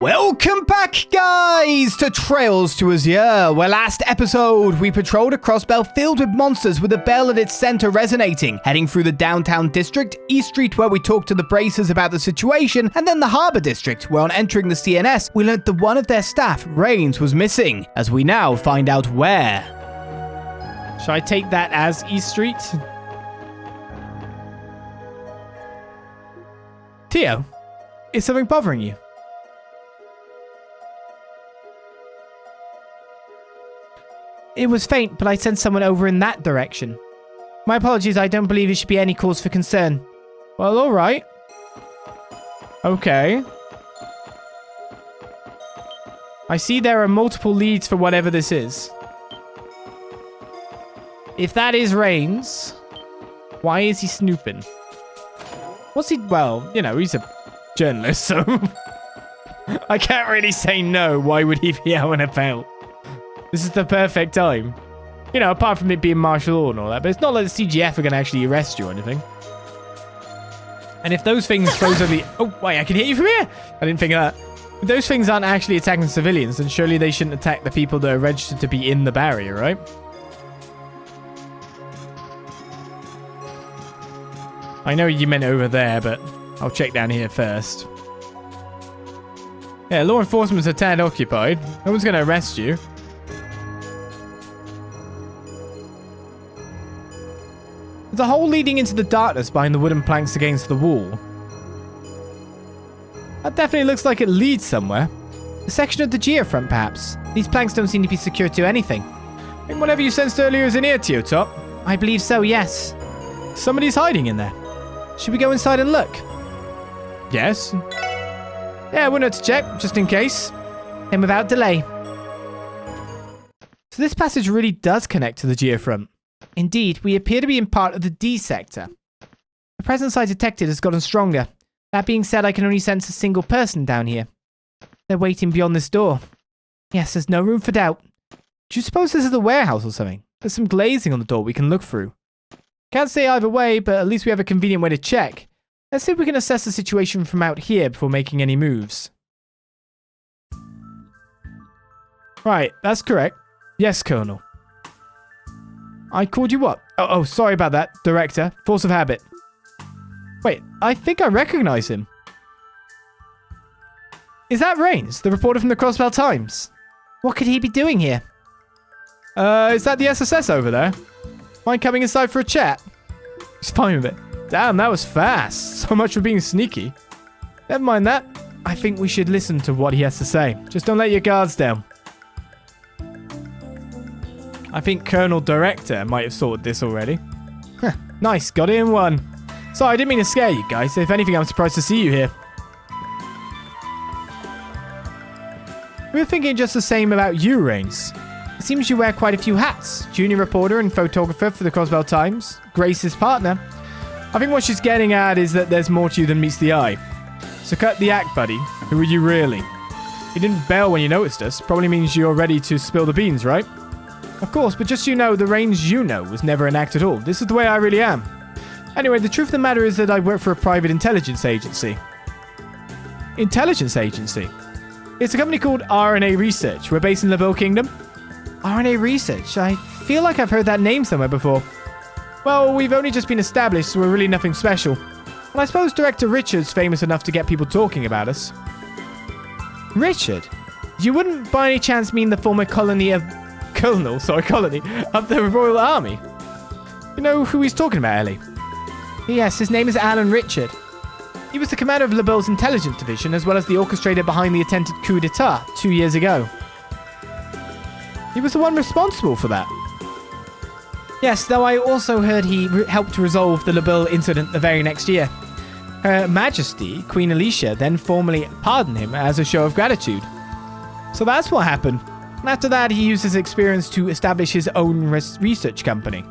Welcome back, guys, to Trails to Azure, where last episode we patrolled a crossbell filled with monsters with a bell at its center resonating, heading through the downtown district, East Street where we talked to the bracers about the situation, and then the harbor district where on entering the CNS we learnt that one of their staff, Reins, was missing, as we now find out where. Should I take that as East Street? Tio, is something bothering you? It was faint, but I sent someone over in that direction. My apologies, I don't believe it should be any cause for concern. Well, alright. Okay. I see there are multiple leads for whatever this is. If that is Reins, why is he snooping? What's he... Well, you know, he's a journalist, so... I can't really say no. Why would he be out and about? This is the perfect time. You know, apart from it being martial law and all that. But it's not like the CGF are going to actually arrest you or anything. And if those things supposedly... Oh, wait, I can hear you from here? I didn't think of that. If those things aren't actually attacking civilians, then surely they shouldn't attack the people that are registered to be in the barrier, right? I know you meant over there, but I'll check down here first. Yeah, law enforcement's a tad occupied. No one's going to arrest you. There's a hole leading into the darkness behind the wooden planks against the wall. That definitely looks like it leads somewhere. A section of the geofront, perhaps. These planks don't seem to be secured to anything. I think whatever you sensed earlier is in here, Top. I believe so, yes. Somebody's hiding in there. Should we go inside and look? Yes. Yeah, we're not to check, just in case. And without delay. So this passage really does connect to the geofront. Indeed, we appear to be in part of the D sector. The presence I detected has gotten stronger. That being said, I can only sense a single person down here. They're waiting beyond this door. Yes, there's no room for doubt. Do you suppose this is a warehouse or something? There's some glazing on the door we can look through. Can't say either way, but at least we have a convenient way to check. Let's see if we can assess the situation from out here before making any moves. Right, that's correct. Yes, Colonel. I called you what? Oh, sorry about that, Director. Force of habit. Wait, I think I recognize him. Is that Reins, the reporter from the Crossbell Times? What could he be doing here? Is that the SSS over there? Mind coming inside for a chat? He's fine with it. Damn, that was fast. So much for being sneaky. Never mind that. I think we should listen to what he has to say. Just don't let your guards down. I think Colonel Director might have sorted this already. Nice, got it in one. Sorry, I didn't mean to scare you guys. If anything, I'm surprised to see you here. We were thinking just the same about you, Reins. It seems you wear quite a few hats. Junior reporter and photographer for the Crossbell Times. Grace's partner. I think what she's getting at is that there's more to you than meets the eye. So cut the act, buddy. Who are you really? You didn't bail when you noticed us. Probably means you're ready to spill the beans, right? Of course, but just so you know, the Reins you know was never an act at all. This is the way I really am. Anyway, the truth of the matter is that I work for a private intelligence agency. Intelligence agency? It's a company called RNA Research. We're based in the Bill Kingdom. RNA Research? I feel like I've heard that name somewhere before. Well, we've only just been established, so we're really nothing special. And I suppose Director Richard's famous enough to get people talking about us. Richard? You wouldn't by any chance mean the former colony of the Royal Army? You know who he's talking about, Ellie? Yes, his name is Alan Richard. He was the commander of LaBelle's intelligence division, as well as the orchestrator behind the attempted coup d'etat 2 years ago. He was the one responsible for that. Yes, though I also heard he helped resolve the LaBelle incident the very next year. Her Majesty, Queen Alicia, then formally pardoned him as a show of gratitude. So that's what happened. And after that, he used his experience to establish his own research company.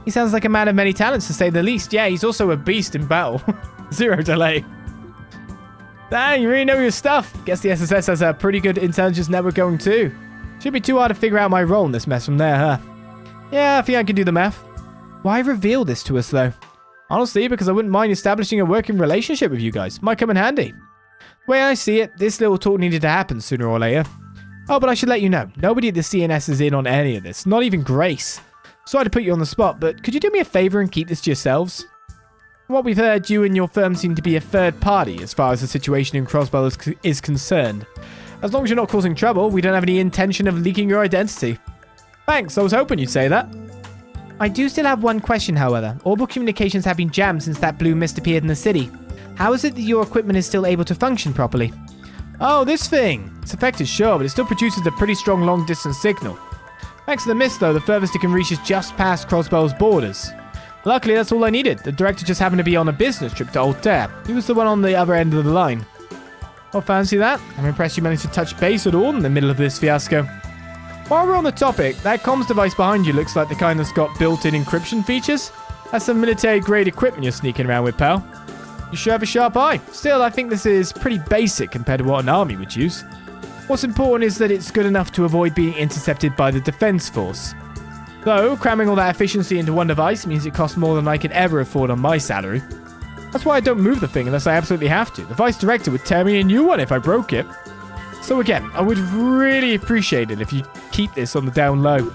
He sounds like a man of many talents, to say the least. Yeah, he's also a beast in battle. Zero delay. Dang, you really know your stuff. Guess the SSS has a pretty good intelligence network going too. Should be too hard to figure out my role in this mess from there, huh? Yeah, I think I can do the math. Why reveal this to us, though? Honestly, because I wouldn't mind establishing a working relationship with you guys. Might come in handy. way I see it, this little talk needed to happen sooner or later. Oh, but I should let you know, nobody at the CNS is in on any of this, not even Grace. Sorry to put you on the spot, but could you do me a favor and keep this to yourselves? From what we've heard, you and your firm seem to be a third party as far as the situation in Crossbell is concerned. As long as you're not causing trouble, we don't have any intention of leaking your identity. Thanks, I was hoping you'd say that. I do still have one question, however. Orbital communications have been jammed since that blue mist appeared in the city. How is it that your equipment is still able to function properly? Oh, this thing. It's affected, sure, but it still produces a pretty strong long-distance signal. Thanks to the mist, though, the furthest it can reach is just past Crossbell's borders. Luckily, that's all I needed. The director just happened to be on a business trip to Altair. He was the one on the other end of the line. Oh, fancy that? I'm impressed you managed to touch base at all in the middle of this fiasco. While we're on the topic, that comms device behind you looks like the kind that's got built-in encryption features. That's some military-grade equipment you're sneaking around with, pal. You sure have a sharp eye. Still, I think this is pretty basic compared to what an army would use. What's important is that it's good enough to avoid being intercepted by the defense force. Though, cramming all that efficiency into one device means it costs more than I could ever afford on my salary. That's why I don't move the thing unless I absolutely have to. The vice director would tear me a new one if I broke it. So again, I would really appreciate it if you keep this on the down low.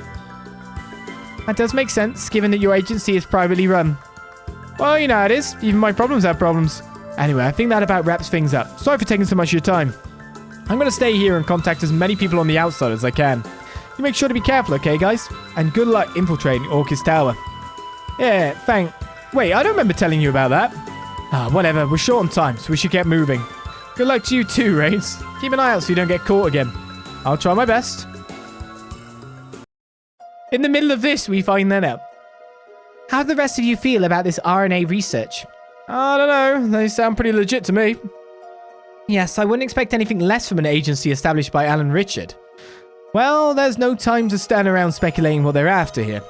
That does make sense, given that your agency is privately run. Well, you know how it is. Even my problems have problems. Anyway, I think that about wraps things up. Sorry for taking so much of your time. I'm going to stay here and contact as many people on the outside as I can. You make sure to be careful, okay, guys? And good luck infiltrating Orcus Tower. Yeah, Wait, I don't remember telling you about that. Whatever. We're short on time, so we should get moving. Good luck to you too, Reins. Keep an eye out so you don't get caught again. I'll try my best. In the middle of this, we find that out. How do the rest of you feel about this RNA research? I don't know. They sound pretty legit to me. Yes, I wouldn't expect anything less from an agency established by Alan Richard. Well, there's no time to stand around speculating what they're after here.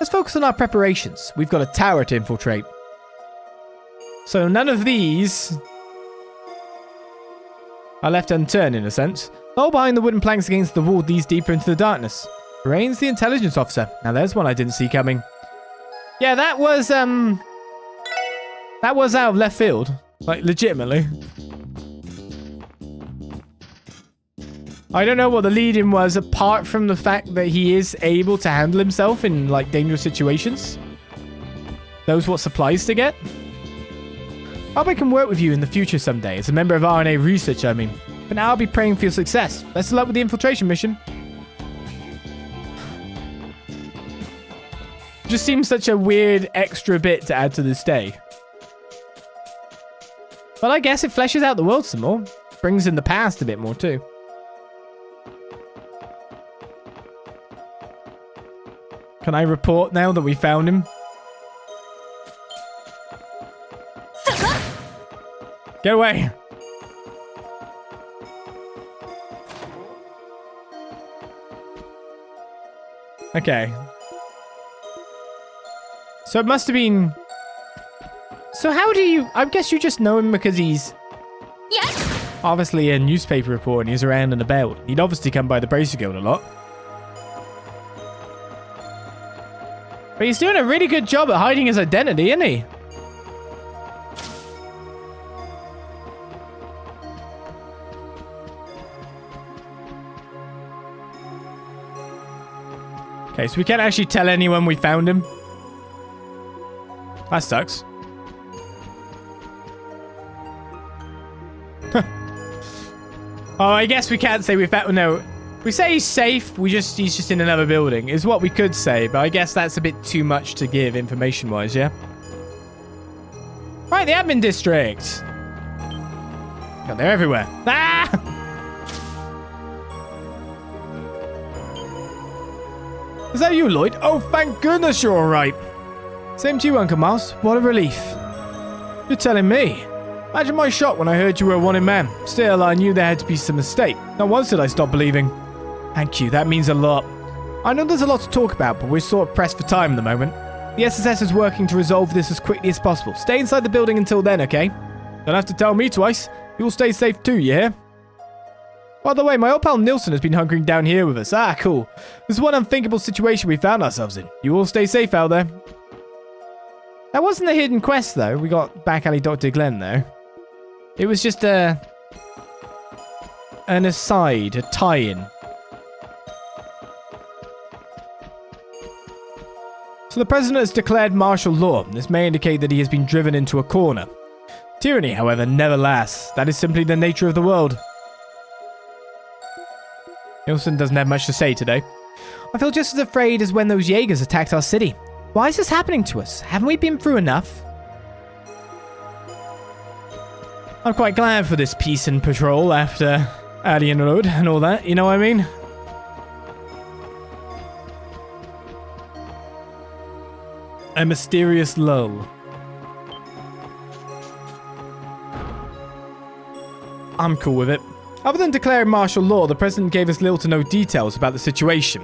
Let's focus on our preparations. We've got a tower to infiltrate. So none of these are left unturned, in a sense. All behind the wooden planks against the wall leads deeper into the darkness. Reins, the intelligence officer. Now there's one I didn't see coming. Yeah, that was out of left field. Like, legitimately. I don't know what the lead-in was, apart from the fact that he is able to handle himself in, like, dangerous situations. Knows what supplies to get. Hope I can work with you in the future someday, as a member of RNA research, I mean. But now I'll be praying for your success. Best of luck with the infiltration mission. Just seems such a weird extra bit to add to this day. Well, I guess it fleshes out the world some more. Brings in the past a bit more, too. Can I report now that we found him? Get away! Okay. So it must have been... So how do you... I guess you just know him because he's... Yes. Obviously a newspaper reporter and he's around and about. He'd obviously come by the Bracer Guild a lot. But he's doing a really good job at hiding his identity, isn't he? Okay, so we can't actually tell anyone we found him. That sucks. Oh, I guess we can't say we found... No. We say he's safe, he's just in another building, is what we could say, but I guess that's a bit too much to give information-wise, yeah? Right, the admin district! God, they're everywhere. Ah! Is that you, Lloyd? Oh, thank goodness you're alright! Same to you, Uncle Miles. What a relief. You're telling me. Imagine my shock when I heard you were a wanted man. Still, I knew there had to be some mistake. Not once did I stop believing. Thank you, that means a lot. I know there's a lot to talk about, but we're sort of pressed for time at the moment. The SSS is working to resolve this as quickly as possible. Stay inside the building until then, okay? Don't have to tell me twice. You'll stay safe too, you hear? By the way, my old pal Nilsson has been hunkering down here with us. Ah, cool. This is one unthinkable situation we found ourselves in. You all stay safe out there. That wasn't a hidden quest, though. We got back alley Dr. Glenn, though. It was just a an aside, a tie-in. So the president has declared martial law. This may indicate that he has been driven into a corner. Tyranny, however, never lasts. That is simply the nature of the world. Nielsen doesn't have much to say today. I feel just as afraid as when those Jaegers attacked our city. Why is this happening to us? Haven't we been through enough? I'm quite glad for this peace and patrol after Alien Road and all that, you know what I mean? A mysterious lull. I'm cool with it. Other than declaring martial law, the president gave us little to no details about the situation.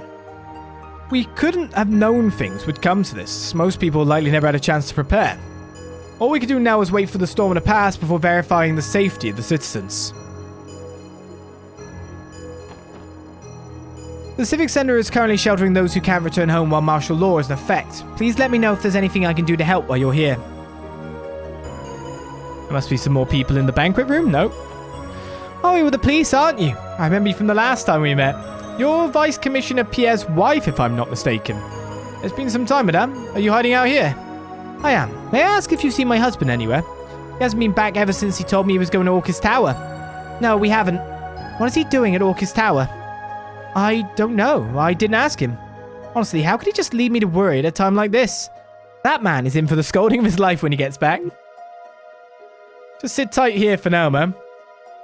We couldn't have known things would come to this. Most people likely never had a chance to prepare. All we could do now is wait for the storm to pass before verifying the safety of the citizens. The Civic Center is currently sheltering those who can't return home while martial law is in effect. Please let me know if there's anything I can do to help while you're here. There must be some more people in the banquet room? No. Oh, you were the police, aren't you? I remember you from the last time we met. You're Vice Commissioner Pierre's wife, if I'm not mistaken. It's been some time, madame. Are you hiding out here? I am. May I ask if you've seen my husband anywhere? He hasn't been back ever since he told me he was going to Orcus Tower. No, we haven't. What is he doing at Orcus Tower? I don't know. I didn't ask him. Honestly, how could he just leave me to worry at a time like this? That man is in for the scolding of his life when he gets back. Just sit tight here for now, man.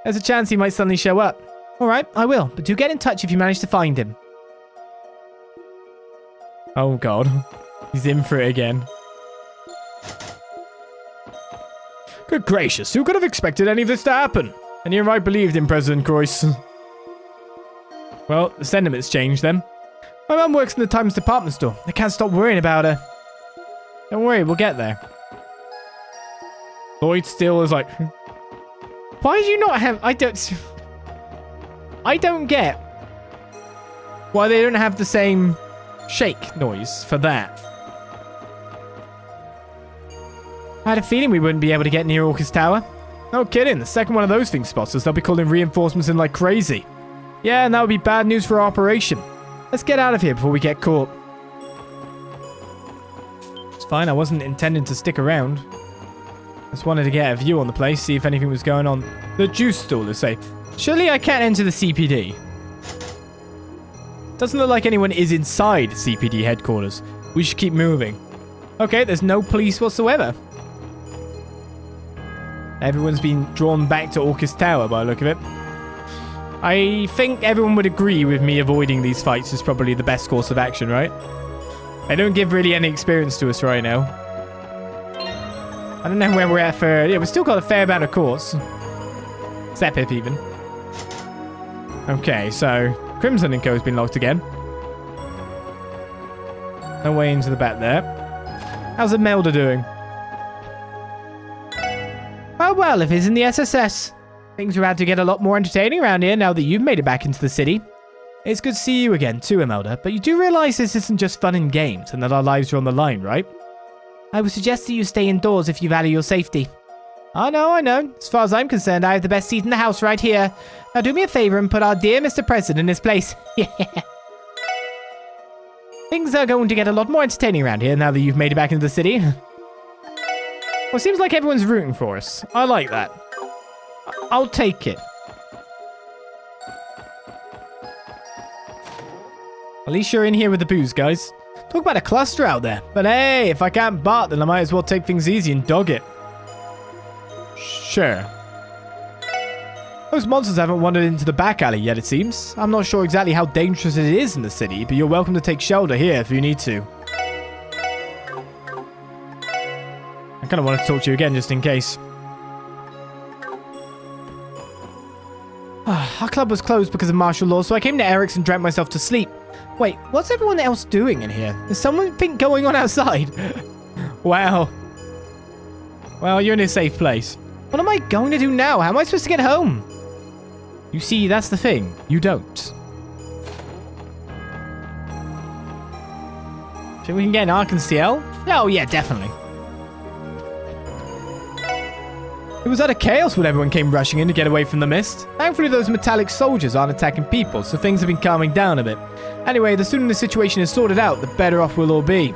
There's a chance he might suddenly show up. Alright, I will, but do get in touch if you manage to find him. Oh god. He's in for it again. Good gracious, who could have expected any of this to happen? And here I believed in President Croix. Well, the sentiment's changed then. My mum works in the Times department store. I can't stop worrying about her. Don't worry, we'll get there. Lloyd still is like... Why did you not have... I don't get why they don't have the same shake noise for that. I had a feeling we wouldn't be able to get near Orcus Tower. No kidding, the second one of those things spots us, they'll be calling reinforcements in like crazy. Yeah, and that would be bad news for our operation. Let's get out of here before we get caught. It's fine, I wasn't intending to stick around. Just wanted to get a view on the place, see if anything was going on. The juice stall, let's say. Surely I can't enter the CPD. Doesn't look like anyone is inside CPD headquarters. We should keep moving. Okay, there's no police whatsoever. Everyone's been drawn back to Orcus Tower by the look of it. I think everyone would agree with me avoiding these fights is probably the best course of action, right? They don't give really any experience to us right now. I don't know where we're at for... Yeah, we've still got a fair amount of course. Sepip even. Okay, so Crimson & Co. has been locked again. No way into the back there. How's Imelda doing? Oh well, if he's in the SSS. Things are about to get a lot more entertaining around here now that you've made it back into the city. It's good to see you again too, Imelda, but you do realize this isn't just fun and games and that our lives are on the line, right? I would suggest that you stay indoors if you value your safety. I know. As far as I'm concerned, I have the best seat in the house right here. Now do me a favor and put our dear Mr. President in his place. Yeah. Things are going to get a lot more entertaining around here now that you've made it back into the city. Well, it seems like everyone's rooting for us. I like that. I'll take it. At least you're in here with the booze, guys. Talk about a cluster out there. But hey, if I can't bark, then I might as well take things easy and dog it. Sure. Those monsters haven't wandered into the back alley yet, it seems. I'm not sure exactly how dangerous it is in the city, but you're welcome to take shelter here if you need to. I kind of wanted to talk to you again just in case. Our club was closed because of martial law, so I came to Eric's and drank myself to sleep. Wait, what's everyone else doing in here? Is something going on outside? Wow. Well, you're in a safe place. What am I going to do now? How am I supposed to get home? You see, that's the thing. You don't. Think we can get an Arc En Ciel? Oh, yeah, definitely. It was utter chaos when everyone came rushing in to get away from the mist. Thankfully, those metallic soldiers aren't attacking people, so things have been calming down a bit. Anyway, the sooner the situation is sorted out, the better off we'll all be.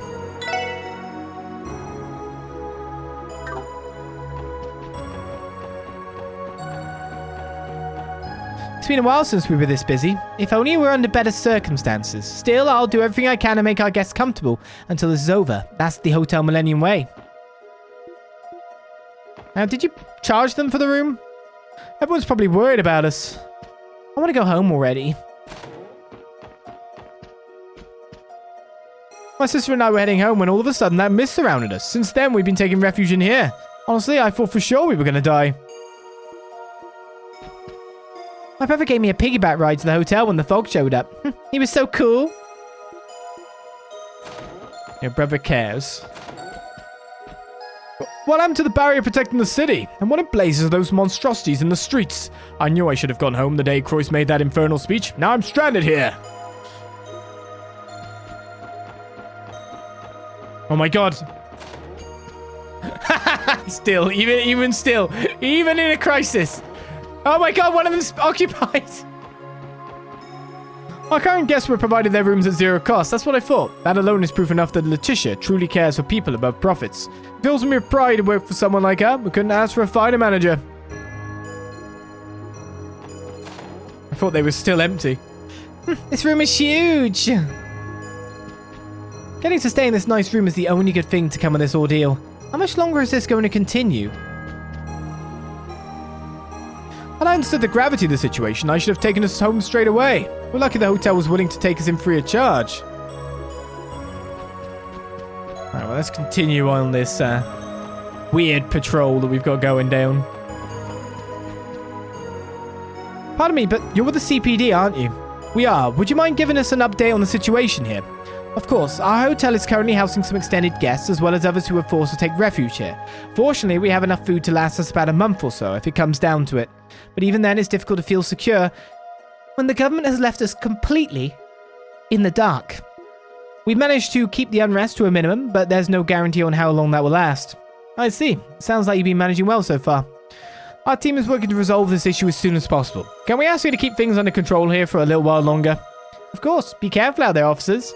It's been a while since we were this busy. If only we were under better circumstances. Still, I'll do everything I can to make our guests comfortable until this is over. That's the Hotel Millennium Way. Now, did you charge them for the room? Everyone's probably worried about us. I want to go home already. My sister and I were heading home when all of a sudden that mist surrounded us. Since then, we've been taking refuge in here. Honestly, I thought for sure we were going to die. My brother gave me a piggyback ride to the hotel when the fog showed up. He was so cool. Your brother cares. What happened to the barrier protecting the city? And what in blazes are those monstrosities in the streets? I knew I should have gone home the day Croix made that infernal speech. Now I'm stranded here. Oh my god. Still, even in a crisis. Oh my god, one of them's occupied. Our current guests were provided their rooms at zero cost. That's what I thought. That alone is proof enough that Letitia truly cares for people above profits. It fills me with pride to work for someone like her. We couldn't ask for a finer manager. I thought they were still empty. This room is huge. Getting to stay in this nice room is the only good thing to come of this ordeal. How much longer is this going to continue? Had I understood the gravity of the situation, I should have taken us home straight away. We're lucky the hotel was willing to take us in free of charge. Alright, well, let's continue on this weird patrol that we've got going down. Pardon me, but you're with the CPD, aren't you? We are. Would you mind giving us an update on the situation here? Of course, our hotel is currently housing some extended guests as well as others who are forced to take refuge here. Fortunately, we have enough food to last us about a month or so if it comes down to it. But even then, it's difficult to feel secure when the government has left us completely in the dark. We've managed to keep the unrest to a minimum, but there's no guarantee on how long that will last. I see. Sounds like you've been managing well so far. Our team is working to resolve this issue as soon as possible. Can we ask you to keep things under control here for a little while longer? Of course. Be careful out there, officers.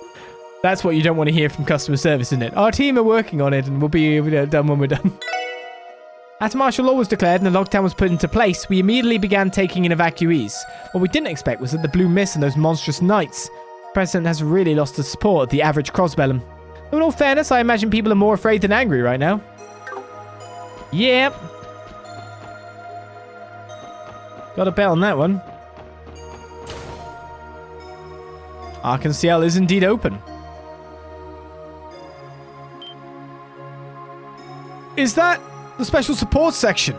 That's what you don't want to hear from customer service, isn't it? Our team are working on it and we'll be done when we're done. After martial law was declared and the lockdown was put into place, we immediately began taking in evacuees. What we didn't expect was that the blue mist and those monstrous nights. The president has really lost the support of the average Crossbellum. Though in all fairness, I imagine people are more afraid than angry right now. Yep. Got a bet on that one. Arc En Ciel is indeed open. Is that the special support section?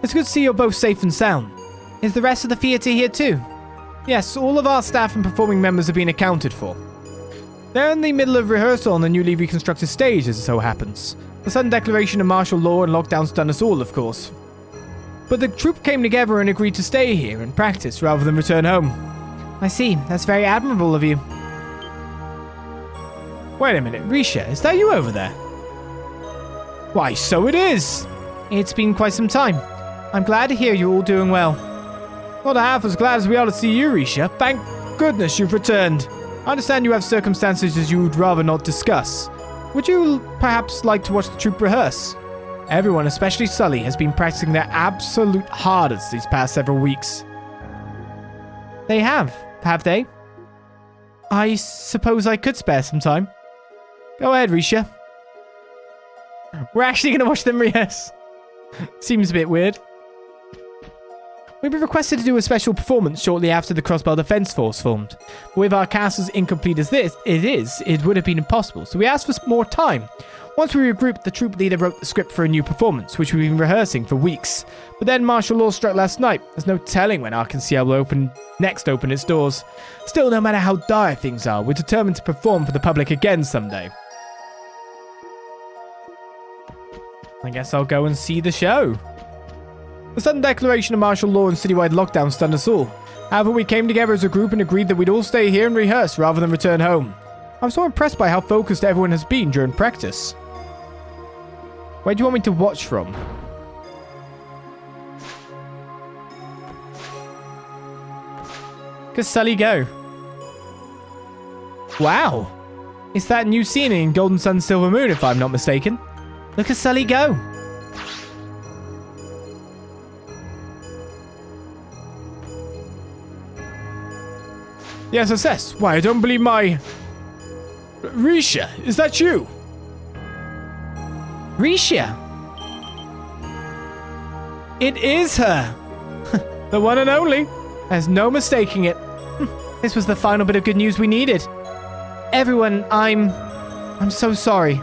It's good to see you're both safe and sound. Is the rest of the theatre here too? Yes, all of our staff and performing members have been accounted for. They're in the middle of rehearsal on the newly reconstructed stage, as it so happens. The sudden declaration of martial law and lockdown stunned us all, of course. But the troupe came together and agreed to stay here and practice rather than return home. I see. That's very admirable of you. Wait a minute, Rixia, is that you over there? Why, so it is! It's been quite some time. I'm glad to hear you're all doing well. Not half as glad as we are to see you, Rixia. Thank goodness you've returned. I understand you have circumstances you would rather not discuss. Would you perhaps like to watch the troupe rehearse? Everyone, especially Sully, has been practicing their absolute hardest these past several weeks. They have they? I suppose I could spare some time. Go ahead, Rixia. We're actually going to watch them rehearse. Seems a bit weird. We've been requested to do a special performance shortly after the Crossbell Defense Force formed. But with our cast as incomplete as it would have been impossible, so we asked for more time. Once we regrouped, the troop leader wrote the script for a new performance, which we've been rehearsing for weeks. But then martial law struck last night. There's no telling when Arc En Ciel will open its doors. Still, no matter how dire things are, we're determined to perform for the public again someday. I guess I'll go and see the show. The sudden declaration of martial law and citywide lockdown stunned us all. However, we came together as a group and agreed that we'd all stay here and rehearse rather than return home. I'm so impressed by how focused everyone has been during practice. Where do you want me to watch from? Cause Sully go. Wow. It's that new scene in Golden Sun Silver Moon, if I'm not mistaken. Look at Sully go. Yes, SS. Why, I don't believe my... Rixia, is that you? Rixia. It is her. The one and only. There's no mistaking it. This was the final bit of good news we needed. Everyone, I'm so sorry.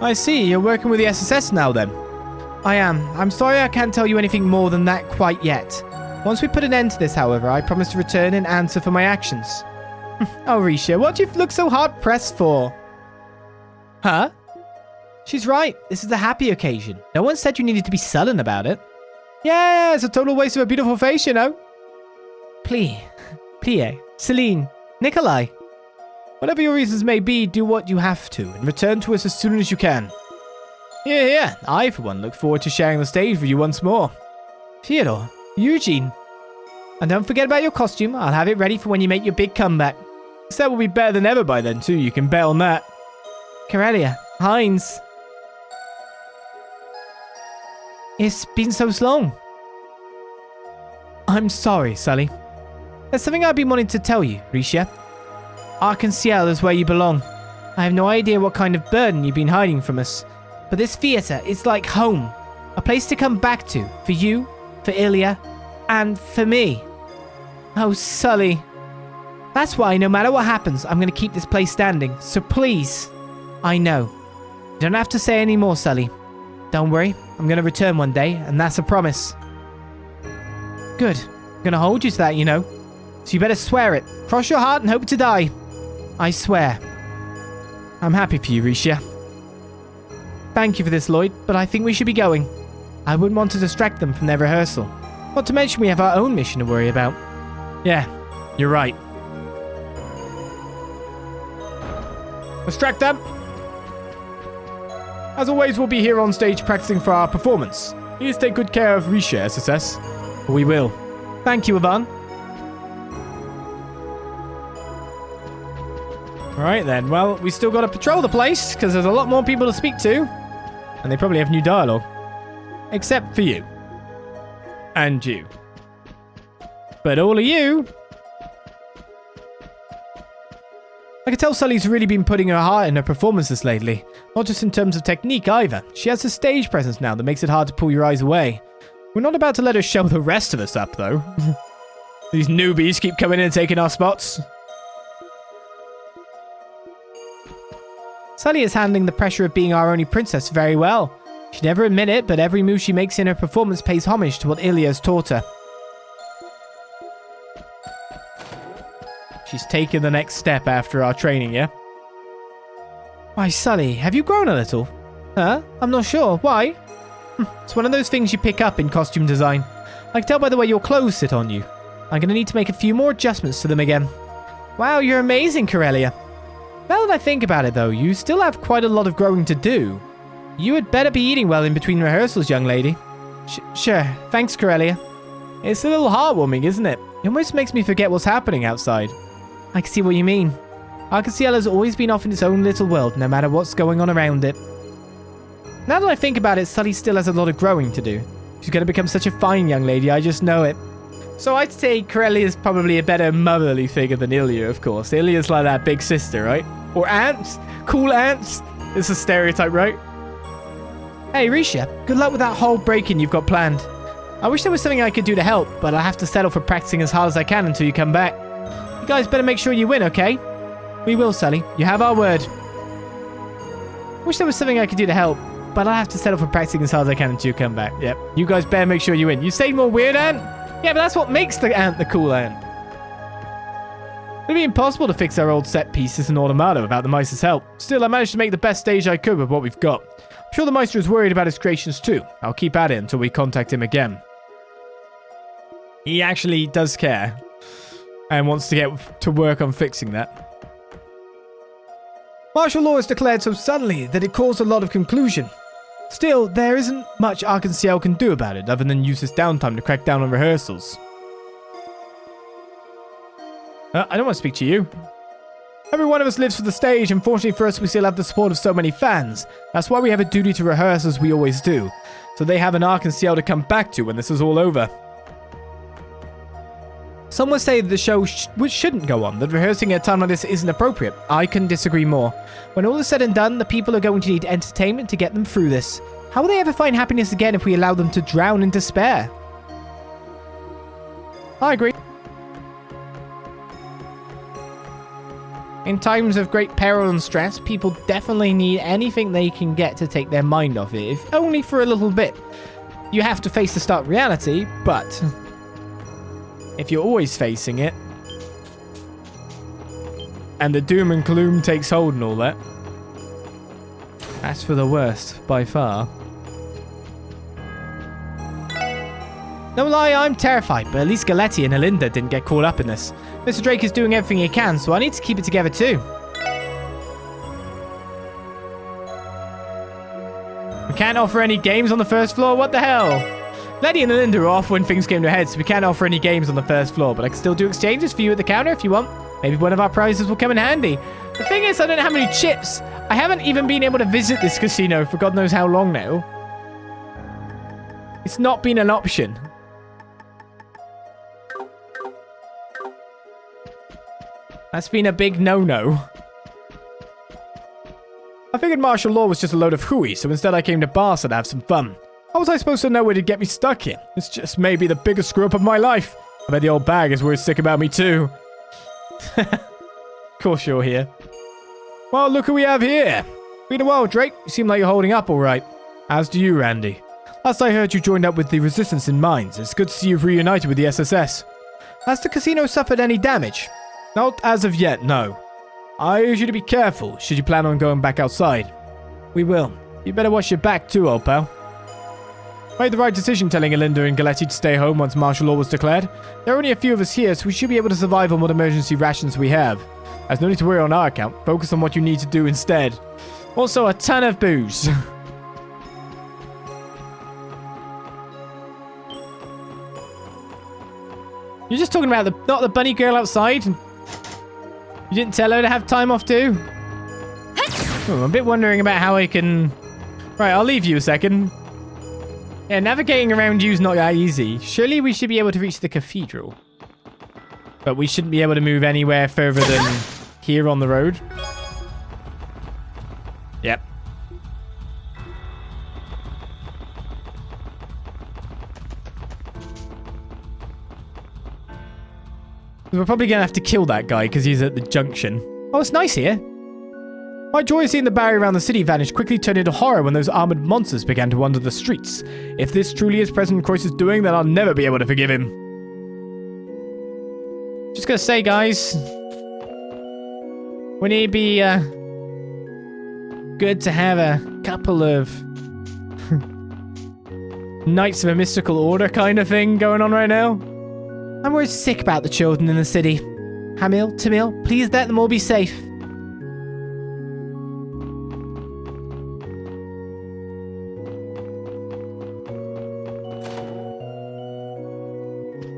I see, you're working with the SSS now then. I am. I'm sorry I can't tell you anything more than that quite yet. Once we put an end to this, however, I promise to return and answer for my actions. Oh, Rixia, what do you look so hard-pressed for? Huh? She's right. This is a happy occasion. No one said you needed to be sullen about it. Yeah, it's a total waste of a beautiful face, you know. Plie, Celine, Nikolai. Whatever your reasons may be, do what you have to and return to us as soon as you can. Yeah. I, for one, look forward to sharing the stage with you once more. Theodore, Eugene. And don't forget about your costume. I'll have it ready for when you make your big comeback. That will be better than ever by then, too. You can bet on that. Corellia, Heinz. It's been so long. I'm sorry, Sully. There's something I've been wanting to tell you, Rixia. Arc En Ciel is where you belong. I have no idea what kind of burden you've been hiding from us, but this theater is like home. A place to come back to, for you, for Ilya, and for me. Oh, Sully. That's why, no matter what happens, I'm going to keep this place standing, so please. I know. You don't have to say any more, Sully. Don't worry, I'm going to return one day, and that's a promise. Good. I'm going to hold you to that, you know. So you better swear it. Cross your heart and hope to die. I swear. I'm happy for you, Rixia. Thank you for this, Lloyd, but I think we should be going. I wouldn't want to distract them from their rehearsal. Not to mention we have our own mission to worry about. Yeah, you're right. Distract them. As always, we'll be here on stage practicing for our performance. Please take good care of Rixia, SSS. We will. Thank you, Ivan. Alright then, well, we still got to patrol the place, because there's a lot more people to speak to. And they probably have new dialogue. Except for you. And you. But all of you... I can tell Sully's really been putting her heart in her performances lately. Not just in terms of technique either. She has a stage presence now that makes it hard to pull your eyes away. We're not about to let her show the rest of us up, though. These newbies keep coming in and taking our spots. Sully is handling the pressure of being our only princess very well. She'd never admit it, but every move she makes in her performance pays homage to what Ilya has taught her. She's taken the next step after our training, yeah? Why, Sully, have you grown a little? Huh? I'm not sure. Why? It's one of those things you pick up in costume design. I can tell by the way your clothes sit on you. I'm going to need to make a few more adjustments to them again. Wow, you're amazing, Corellia. Now that I think about it, though, you still have quite a lot of growing to do. You had better be eating well in between rehearsals, young lady. Sure. Thanks, Corellia. It's a little heartwarming, isn't it? It almost makes me forget what's happening outside. I can see what you mean. Arc En Ciel has always been off in its own little world, no matter what's going on around it. Now that I think about it, Sully still has a lot of growing to do. She's going to become such a fine young lady, I just know it. So I'd say Corellia is probably a better motherly figure than Ilya, of course. Ilya's like that big sister, right? Or aunts. Cool aunts. It's a stereotype, right? Hey, Rixia, good luck with that whole break-in you've got planned. I wish there was something I could do to help, but I have to settle for practicing as hard as I can until you come back. You guys better make sure you win, okay? We will, Sully. You have our word. Wish there was something I could do to help, but I'll have to settle for practicing as hard as I can until you come back. Yep. You guys better make sure you win. You say more weird ant? Yeah, but that's what makes the ant the cool ant. It'd be impossible to fix our old set pieces in Automata without the Meister's help. Still, I managed to make the best stage I could with what we've got. I'm sure the Meister is worried about his creations too. I'll keep at it until we contact him again. He actually does care. And wants to get to work on fixing that. Martial law is declared so suddenly that it caused a lot of confusion. Still, there isn't much Arc En Ciel can do about it other than use this downtime to crack down on rehearsals. I don't want to speak to you. Every one of us lives for the stage, and fortunately for us, we still have the support of so many fans. That's why we have a duty to rehearse as we always do, so they have an Arc En Ciel to come back to when this is all over. Some would say that the show shouldn't go on, that rehearsing at a time like this isn't appropriate. I couldn't disagree more. When all is said and done, the people are going to need entertainment to get them through this. How will they ever find happiness again if we allow them to drown in despair? I agree. In times of great peril and stress, people definitely need anything they can get to take their mind off it, if only for a little bit. You have to face the stark reality, but if you're always facing it, and the doom and gloom takes hold and all that, that's for the worst, by far. No lie, I'm terrified, but at least Galetti and Alinda didn't get caught up in this. Mr. Drake is doing everything he can, so I need to keep it together too. We can't offer any games on the first floor? What the hell? Letty and Alinda are off when things came to a head, so we can't offer any games on the first floor, but I can still do exchanges for you at the counter if you want. Maybe one of our prizes will come in handy. The thing is, I don't know how many chips. I haven't even been able to visit this casino for God knows how long now. It's not been an option. That's been a big no-no. I figured martial law was just a load of hooey, so instead I came to Barca to have some fun. How was I supposed to know where to get me stuck here? It's just maybe the biggest screw-up of my life. I bet the old bag is worth sick about me too. Of course you're here. Well, look who we have here. Been a while, Drake. You seem like you're holding up all right. As do you, Randy. Last I heard, you joined up with the Resistance in Mines. It's good to see you've reunited with the SSS. Has the casino suffered any damage? Not as of yet, no. I urge you to be careful, should you plan on going back outside. We will. You better watch your back too, old pal. Made the right decision telling Alinda and Galetti to stay home once martial law was declared. There are only a few of us here, so we should be able to survive on what emergency rations we have. There's no need to worry on our account. Focus on what you need to do instead. Also, a ton of booze. You're just talking about not the bunny girl outside? You didn't tell her to have time off too? Oh, I'm a bit wondering about how I can... Right, I'll leave you a second. Yeah, navigating around you is not that easy. Surely we should be able to reach the Cathedral. But we shouldn't be able to move anywhere further than here on the road. Yep. We're probably going to have to kill that guy because he's at the junction. Oh, it's nice here. My joy of seeing the barrier around the city vanish quickly turned into horror when those armored monsters began to wander the streets. If this truly is President Croiss's doing, then I'll never be able to forgive him. Just gonna say, guys, wouldn't it be good to have a couple of Knights of a Mystical Order kind of thing going on right now? I'm worried sick about the children in the city. Hamil, Tamil, please let them all be safe.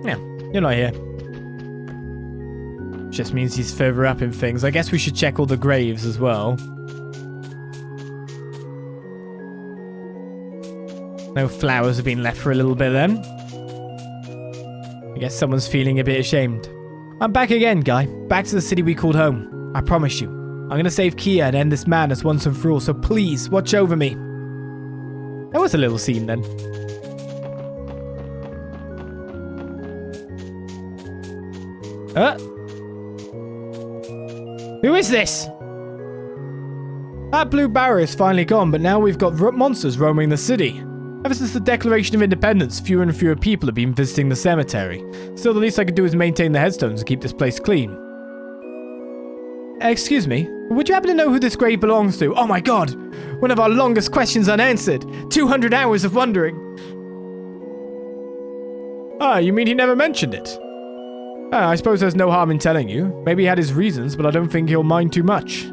Yeah, you're not here. Just means he's further up in things. I guess we should check all the graves as well. No flowers have been left for a little bit then. I guess someone's feeling a bit ashamed. I'm back again, Guy. Back to the city we called home. I promise you. I'm going to save Kia and end this madness once and for all, so please, watch over me. That was a little scene then. Who is this? That blue barrier is finally gone, but now we've got monsters roaming the city. Ever since the Declaration of Independence, fewer and fewer people have been visiting the cemetery. Still, the least I could do is maintain the headstones and keep this place clean. Excuse me, would you happen to know who this grave belongs to? Oh my god! One of our longest questions unanswered! 200 hours of wondering! Ah, you mean he never mentioned it? I suppose there's no harm in telling you. Maybe he had his reasons, but I don't think he'll mind too much.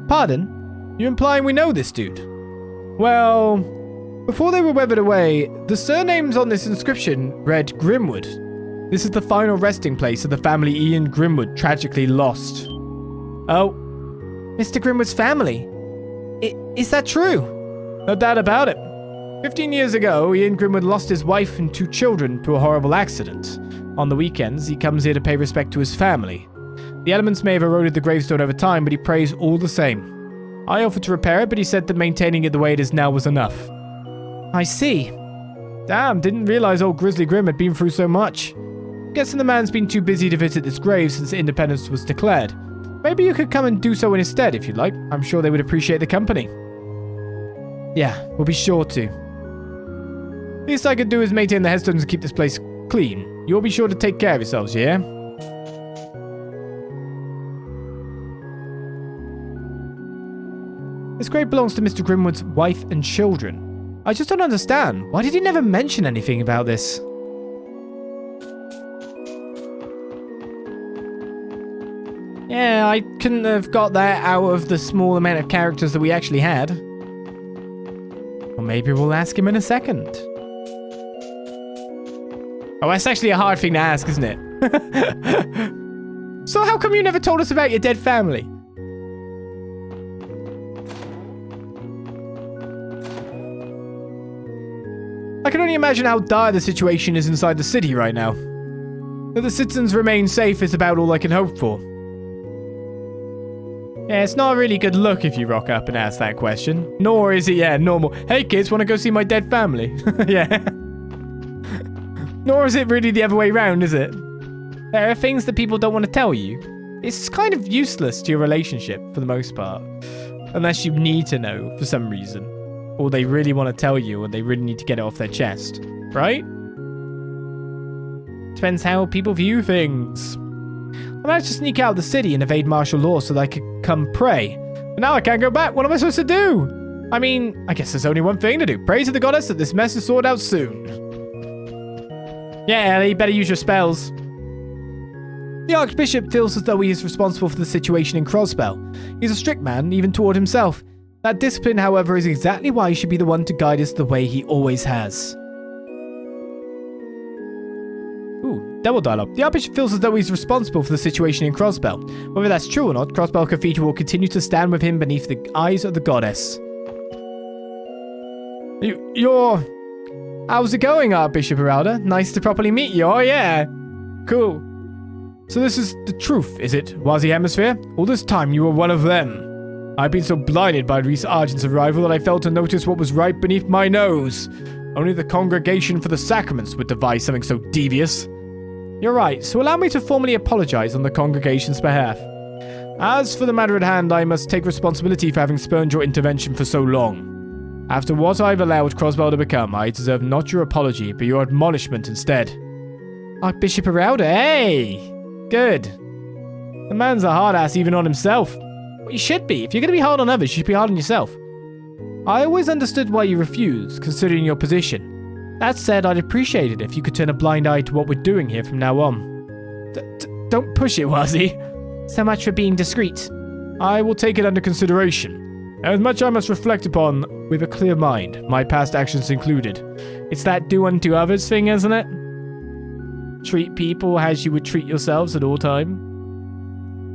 Pardon? You implying we know this dude? Well, before they were weathered away, the surnames on this inscription read Grimwood. This is the final resting place of the family Ian Grimwood tragically lost. Oh, Mr. Grimwood's family? Is that true? No doubt about it. 15 years ago, Ian Grimwood lost his wife and 2 children to a horrible accident. On the weekends, he comes here to pay respect to his family. The elements may have eroded the gravestone over time, but he prays all the same. I offered to repair it, but he said that maintaining it the way it is now was enough. I see. Damn, didn't realize old Grizzly Grim had been through so much. Guessing the man's been too busy to visit this grave since independence was declared. Maybe you could come and do so in his stead if you'd like. I'm sure they would appreciate the company. Yeah, we'll be sure to. Least I could do is maintain the headstones and keep this place clean. You'll be sure to take care of yourselves, yeah? This grave belongs to Mr. Grimwood's wife and children. I just don't understand. Why did he never mention anything about this? Yeah, I couldn't have got that out of the small amount of characters that we actually had. Well, maybe we'll ask him in a second. Oh, that's actually a hard thing to ask, isn't it? So how come you never told us about your dead family? I can only imagine how dire the situation is inside the city right now. That the citizens remain safe is about all I can hope for. Yeah, it's not a really good look if you rock up and ask that question. Nor is it, normal. Hey kids, want to go see my dead family? Yeah. Nor is it really the other way round, is it? There are things that people don't want to tell you. It's kind of useless to your relationship, for the most part. Unless you need to know, for some reason. Or they really want to tell you, or they really need to get it off their chest. Right? Depends how people view things. I managed to sneak out of the city and evade martial law so that I could come pray. But now I can't go back. What am I supposed to do? I mean, I guess there's only one thing to do. Pray to the goddess that this mess is sorted out soon. Yeah, Ellie, better use your spells. The Archbishop feels as though he is responsible for the situation in Crossbell. He's a strict man, even toward himself. That discipline, however, is exactly why he should be the one to guide us the way he always has. Ooh, double dialogue. The Archbishop feels as though he's responsible for the situation in Crossbell. Whether that's true or not, Crossbell Cathedral will continue to stand with him beneath the eyes of the goddess. How's it going, Archbishop Heralda? Nice to properly meet you. Oh, yeah. Cool. So this is the truth, is it, Wazi Hemisphere? All this time you were one of them. I've been so blinded by Reese Argent's arrival that I failed to notice what was right beneath my nose. Only the Congregation for the Sacraments would devise something so devious. You're right, so allow me to formally apologize on the congregation's behalf. As for the matter at hand, I must take responsibility for having spurned your intervention for so long. After what I've allowed Crossbell to become, I deserve not your apology, but your admonishment instead. Archbishop Heralda, hey! Good. The man's a hard ass even on himself. Well, you should be. If you're going to be hard on others, you should be hard on yourself. I always understood why you refused, considering your position. That said, I'd appreciate it if you could turn a blind eye to what we're doing here from now on. Don't push it, Wazi. So much for being discreet. I will take it under consideration. As much I must reflect upon with a clear mind, my past actions included. It's that do unto others thing, isn't it? Treat people as you would treat yourselves at all time.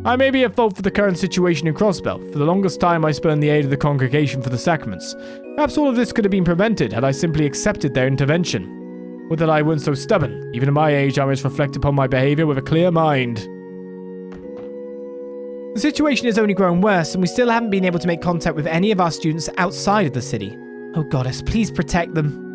I may be at fault for the current situation in Crossbell. For the longest time I spurned the aid of the Congregation for the Sacraments. Perhaps all of this could have been prevented had I simply accepted their intervention. Would that I weren't so stubborn. Even at my age I must reflect upon my behavior with a clear mind. The situation has only grown worse, and we still haven't been able to make contact with any of our students outside of the city. Oh goddess, please protect them.